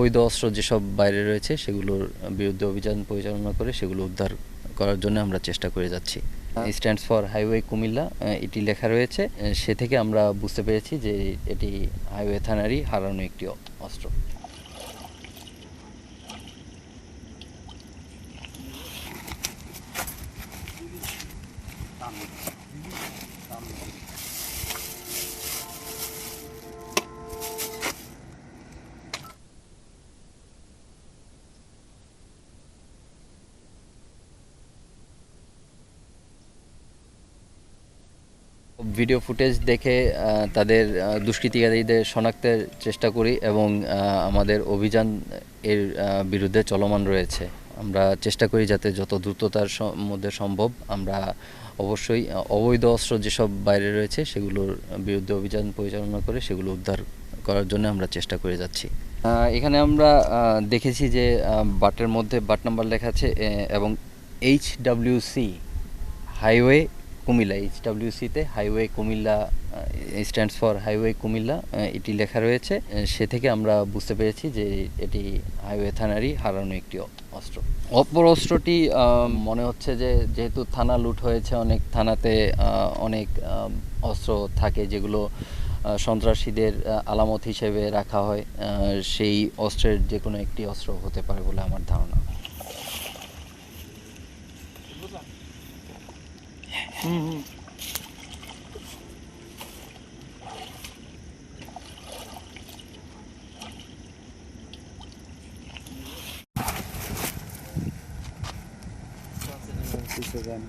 অবৈধ অস্ত্র যেসব বাইরে রয়েছে সেগুলোর বিরুদ্ধে অভিযান পরিচালনা করে সেগুলো উদ্ধার করার জন্য আমরা চেষ্টা করে যাচ্ছি। স্ট্যান্ডস ফর হাইওয়ে কুমিল্লা এটি লেখা রয়েছে, সে থেকে আমরা বুঝতে পেরেছি যে এটি হাইওয়ে থানারই হারানো একটি অস্ত্র। ভিডিও ফুটেজ দেখে তাদের দুষ্কৃতিকারীদের শনাক্তের চেষ্টা করি এবং আমাদের অভিযান এর বিরুদ্ধে চলমান রয়েছে। আমরা চেষ্টা করি যাতে যত দ্রুততার মধ্যে সম্ভব আমরা অবশ্যই অবৈধ অস্ত্র যেসব বাইরে রয়েছে সেগুলোর বিরুদ্ধে অভিযান পরিচালনা করে সেগুলো উদ্ধার করার জন্য আমরা চেষ্টা করে যাচ্ছি। এখানে আমরা দেখেছি যে বাটের মধ্যে বাট নাম্বার লেখা আছে এবং HWC হাইওয়ে কুমিল্লা, HWCতে highway Comilla stands for highway Comilla এটি লেখা রয়েছে, সে থেকে আমরা বুঝতে পেরেছি যে এটি হাইওয়ে থানারই হারানো একটি অস্ত্র। অপর অস্ত্রটি মনে হচ্ছে যে যেহেতু থানা লুট হয়েছে, অনেক থানাতে অনেক অস্ত্র থাকে যেগুলো সন্ত্রাসীদের আলামত হিসেবে রাখা হয়, সেই অস্ত্রের যে কোনো একটি অস্ত্র হতে পারে বলে আমার ধারণা। কিছু জানি